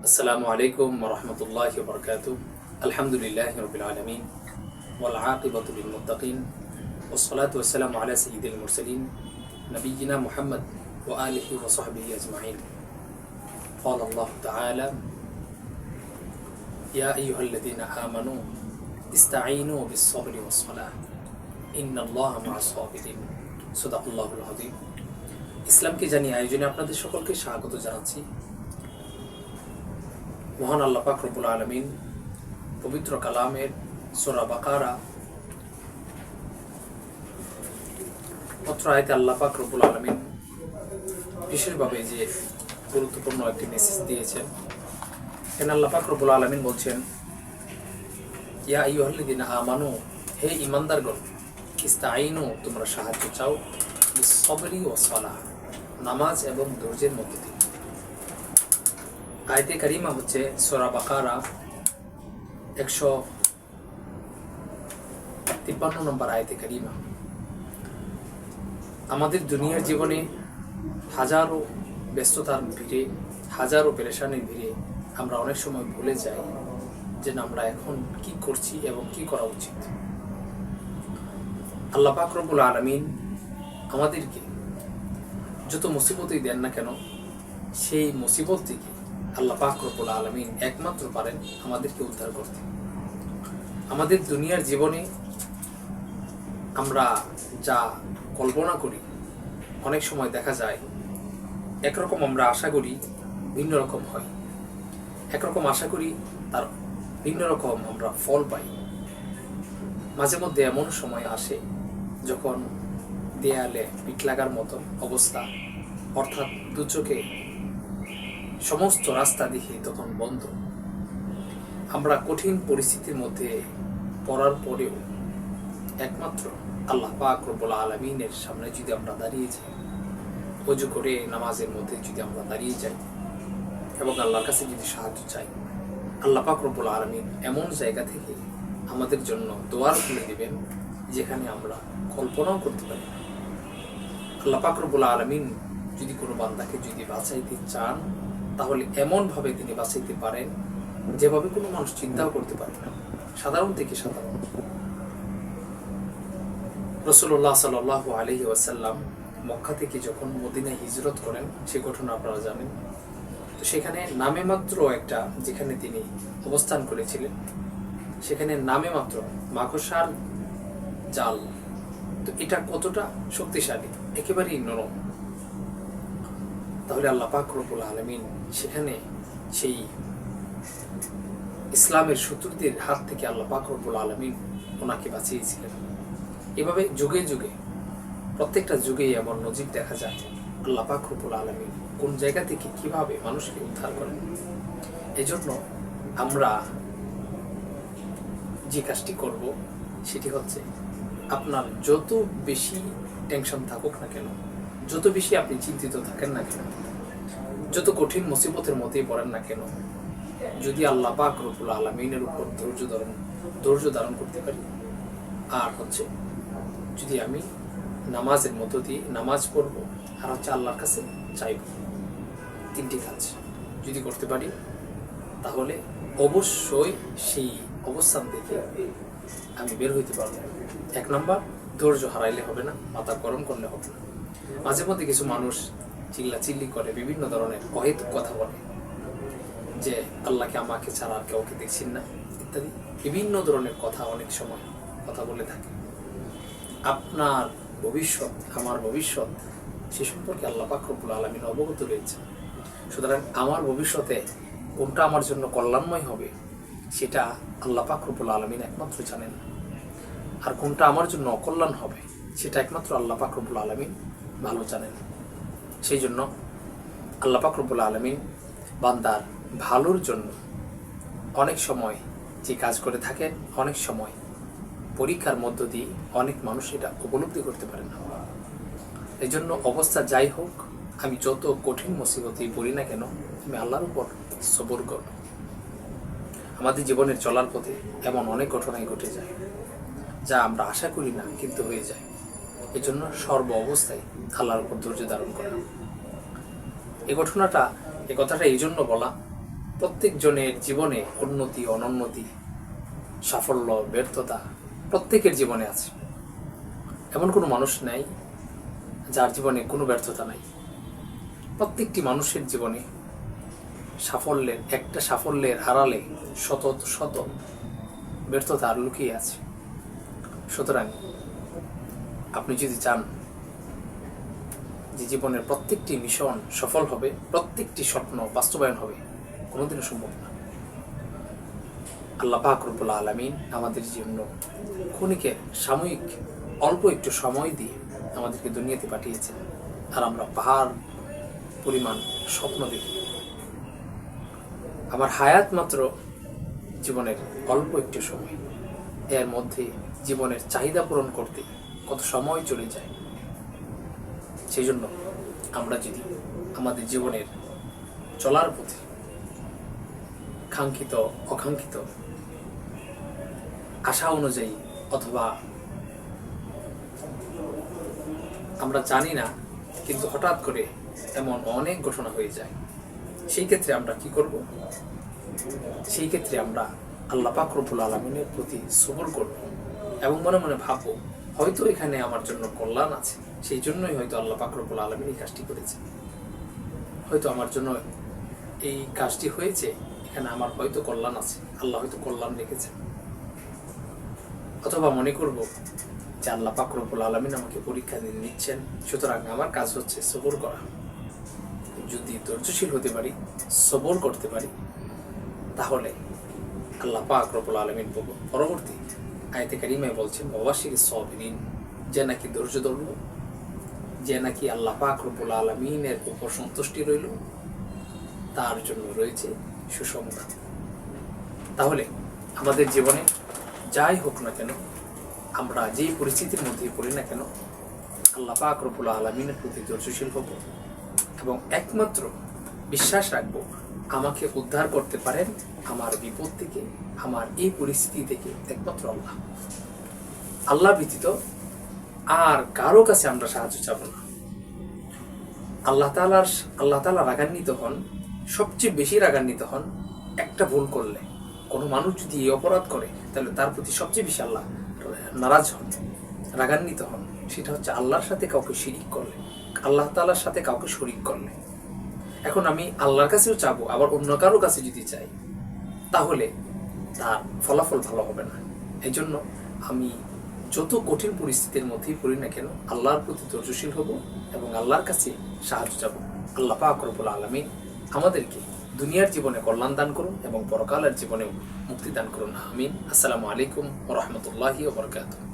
আসসালামু আলাইকুম ওয়া রাহমাতুল্লাহি ওয়া বারাকাতুহু। আলহামদুলিল্লাহি রাব্বিল আলামিন ওয়াল আকিবাতু লিল মুত্তাকিন ওয়াস সালাতু ওয়াস সালামু আলা সাইয়্যিদিল মুরসালিন নবিয়িনা মুহাম্মদ ওয়া আলিহি ওয়া সাহবিহি আজমাইন। قال الله تعالى يا أيها الذين آمنوا استعينوا بالصبر والصلاة إن الله مع الصابرين صدق الله العظيم। ইসলামকে জানিয়ে আয়োজনে আপনাদের সকলকে স্বাগত জানাচ্ছি। মহান আল্লাহ পাক রব্বুল আলামিন পবিত্র কালামের সূরা বাকারা আয়াতে আল্লাহ পাক রব্বুল আলামিন বিশেষভাবে যে গুরুত্বপূর্ণ একটি মেসেজ দিয়েছেন। এখানে আল্লাহ পাক রব্বুল আলামিন বলছেন, ইয়া আইয়ুহাল্লাযীনা আমানু, হে ঈমানদারগণ, ইস্তাঈনু, তোমরা সাহায্য চাও, বিস-সবরি ওয়াস সালাহ, নামাজ এবং ধৈর্যের মধ্য দিয়ে। আয়াতে কারিমা হচ্ছে সূরা বাকারা 153 নম্বর আয়াতে কারিমা। আমাদের দুনিয়ার জীবনে হাজারো ব্যস্ততার ভিড়ে, হাজারো পেরেশানির ভিড়ে আমরা অনেক সময় ভুলে যাই যে আমরা এখন কি করছি এবং কি করা উচিত। আল্লাহ পাক রব্বুল আলামিন আমাদেরকে যত মুসিবতই দেন না কেন, সেই মুসিবত থেকে আল্লাহ পাক রব্বুল আলামিন একমাত্র পারেন আমাদেরকে উদ্ধার করতে। আমাদের দুনিয়ার জীবনে আমরা যা কল্পনা করি, অনেক সময় দেখা যায় একরকম আমরা আশা করি, ভিন্ন রকম হয়। একরকম আশা করি, তার ভিন্ন রকম আমরা ফল পাই। মাঝে মধ্যে এমন সময় আসে যখন দেয়ালে পিঠ লাগার মতো অবস্থা, অর্থাৎ দু চোখে সমস্ত রাস্তা দেখি তখন বন্ধ। আমরা কঠিন পরিস্থিতির মধ্যে পড়ার পরেও একমাত্র আল্লাহ পাক রব্বুল আলামিনের সামনে যদি আমরা দাঁড়িয়ে যাই, ওযু করে নামাজের মধ্যে যদি আমরা দাঁড়িয়ে যাই এবং আল্লাহর কাছে যদি সাহায্য চাই, আল্লাহ পাক রব্বুল আলামিন এমন জায়গা থেকে আমাদের জন্য দোয়ার খুলে দিবেন যেখানে আমরা কল্পনাও করতে পারি না। আল্লাহ পাক রব্বুল আলামিন যদি কোনো বান্দাকে যদি বাঁচাইতে চান, তাহলে এমনভাবে তিনি বাঁচাইতে পারেন যেভাবে কোনো মানুষ চিন্তাও করতে পারে না, সাধারণ থেকে সাধারণ। রাসূলুল্লাহ সাল্লাল্লাহু আলাইহি ওয়াসাল্লাম মক্কা থেকে যখন মদিনায় হিজরত করেন, সে ঘটনা আপনারা জানেন। তো সেখানে নামে মাত্র একটা, যেখানে তিনি অবস্থান করেছিলেন, সেখানে নামে মাত্র মাকড়সার জাল। তো এটা কতটা শক্তিশালী, একেবারেই নরম। তাহলে আল্লাহ পাক রব্বুল আলামিন সেখানে সেই ইসলামের শত্রুদের হাত থেকে আল্লাহ পাক রব্বুল আলামিন ওনাকে বাঁচিয়েছিলেন। এভাবে যুগে যুগে, প্রত্যেকটা যুগেই এমন নজির দেখা যায় আল্লাহ পাক রব্বুল আলামিন কোন জায়গা থেকে কিভাবে মানুষকে উদ্ধার করেন। এজন্য আমরা যে কাজটি করব সেটি হচ্ছে, আপনার যত বেশি টেনশন থাকুক না কেন, যত বেশি আপনি চিন্তিত থাকেন না কেন, যত কঠিন মুসিবতের মধ্যে পড়েন না কেন, যদি আল্লাহ পাক রব্বুল আলামিনের উপর ধৈর্য ধারণ করতে পারি, আর হচ্ছে যদি আমি নামাজের মধ্য দিয়ে নামাজ পড়ব, আর হচ্ছে আল্লাহর কাছে চাইব, তিনটি কাজ যদি করতে পারি, তাহলে অবশ্যই সেই অবস্থান থেকে আমি বের হইতে পারবো। এক নম্বর, ধৈর্য হারাইলে হবে না, মাথা গরম করলে হবে না। মাঝে মধ্যে কিছু মানুষ চিল্লাচিল্লি করে, বিভিন্ন ধরনের অহেতুক কথা বলে যে আল্লাহকে আমাকে ছাড়া আর কাউকে দেখছেন না ইত্যাদি বিভিন্ন ধরনের কথা অনেক সময় কথা বলে থাকে। আপনার ভবিষ্যৎ, আমার ভবিষ্যৎ, সে সম্পর্কে আল্লাহ পাক রব্বুল আলামিন অবগত রয়েছে। সুতরাং আমার ভবিষ্যতে কোনটা আমার জন্য কল্যাণময় হবে সেটা আল্লাহ পাক রব্বুল আলামিন একমাত্র জানেন, আর কোনটা আমার জন্য অকল্যাণ হবে সেটা একমাত্র আল্লাহ পাক রব্বুল আলামিন ভালো জানেন। সেই জন্য আল্লাহ পাক রব্বুল আলামিন বান্দার ভালোর জন্য অনেক সময় যে কাজ করে থাকেন, অনেক সময় পরীক্ষার মধ্য দিয়ে অনেক মানুষ এটা উপলব্ধি করতে পারে না। এই জন্য অবস্থা যাই হোক, আমি যত কঠিন মুসিবতেই পড়ি না কেন, আমি আল্লাহর উপর সবর করব। আমাদের জীবনের চলার পথে এমন অনেক ঘটনাই ঘটে যায় যা আমরা আশা করি না কিন্তু হয়ে যায়। এই জন্য সর্ব অবস্থায় আল্লাহর উপর ধৈর্য ধারণ করা। এই কথাটা এই জন্য বলা প্রত্যেকজনের জীবনে উন্নতি অনুন্নতি, সাফল্য ব্যর্থতা প্রত্যেকের জীবনে আছে। এমন কোনো মানুষ নাই যার জীবনে কোনো ব্যর্থতা নাই। প্রত্যেকটি মানুষের জীবনে সাফল্যের আড়ালে শত শত ব্যর্থতা আর লুকিয়ে আছে। সুতরাং আপনি যদি চান যে জীবনের প্রত্যেকটি মিশন সফল হবে, প্রত্যেকটি স্বপ্ন বাস্তবায়ন হবে, কোনোদিনও সম্ভব না। আল্লাহ পাক রব্বুল আলামিন আমাদের জন্য ক্ষণিকের সাময়িক অল্প একটু সময় দিয়ে আমাদেরকে দুনিয়াতে পাঠিয়েছেন, আর আমরা পাহাড় পরিমাণ স্বপ্ন দেখি। আমার হায়াত মাত্র জীবনের অল্প একটু সময়, এর মধ্যে জীবনের চাহিদা পূরণ করতে কত সময় চলে যায়। সেই জন্য আমরা যদি আমাদের জীবনের চলার পথে কাঙ্ক্ষিত অকাঙ্ক্ষিত আশা অনুযায়ী, অথবা আমরা জানি না কিন্তু হঠাৎ করে এমন অনেক ঘটনা হয়ে যায়, সেই ক্ষেত্রে আমরা কি করব? সেই ক্ষেত্রে আমরা আল্লাহ পাক রব্বুল আলামিনের প্রতি সবর করব এবং মনে মনে ভাববো, হয়তো এখানে আমার জন্য কল্যাণ আছে, সেই জন্যই হয়তো আল্লাহ পাক রব্বুল আলামিন এই কাজটি করেছে। হয়তো আমার জন্য এই কাজটি হয়েছে, এখানে আমার হয়তো কল্যাণ আছে, আল্লাহ হয়তো কল্যাণ রেখেছে। অথবা মনে করব যে আল্লাহ পাক রব্বুল আলামিন আমাকে পরীক্ষা নিচ্ছেন, সুতরাং আমার কাজ হচ্ছে সবর করা। যদি ধৈর্যশীল হতে পারি, সবর করতে পারি, তাহলে আল্লাহ পাক রব্বুল আলামিন পরবর্তী আয়াতে কারিমায় বলছেন, ওয়াবাশিরিস সাবিরিন, যে নাকি ধৈর্য ধরল, যে নাকি আল্লাহ পাক রব্বুল আলামিনের উপর সন্তুষ্টি রইল, তার জন্য রয়েছে সুসংবাদ। তাহলে আমাদের জীবনে যাই হোক না কেন, আমরা যেই পরিস্থিতির মধ্যে পড়ি না কেন, আল্লাহ পাক রব্বুল আলামিনের প্রতি ধৈর্যশীল হব এবং একমাত্র বিশ্বাস রাখবো আমাকে উদ্ধার করতে পারেন আমার বিপদ থেকে, আমার এই পরিস্থিতি থেকে একমাত্র আল্লাহ। আল্লাহ ব্যতীত আর কারো কাছে আমরা সাহায্য চাব না। আল্লাহ তাআলা রাগান্বিত হন, সবচেয়ে বেশি রাগান্বিত হন একটা ভুল করলে। কোনো মানুষ যদি এই অপরাধ করে, তাহলে তার প্রতি সবচেয়ে বেশি আল্লাহ নারাজ হন, রাগান্বিত হন। সেটা হচ্ছে আল্লাহর সাথে কাউকে শিরিক করলে, আল্লাহ তাআলার সাথে কাউকে শরীক করলে। এখন আমি আল্লাহর কাছেও চাবো, আবার অন্য কারো কাছে যদি চাই, তাহলে তার ফলাফল ভালো হবে না। এই জন্য আমি যত কঠিন পরিস্থিতির মধ্যেই পড়ি না কেন, আল্লাহর প্রতি ধৈর্যশীল হব এবং আল্লাহর কাছে সাহায্য চাবো। আল্লাহ পাক রব্বুল আলামিন আমাদেরকে দুনিয়ার জীবনে কল্যাণ দান করুন এবং পরকালের জীবনেও মুক্তি দান করুন। আমিন। আসসালামু আলাইকুম ওয়া রাহমাতুল্লাহি ওয়া বারাকাতুহু।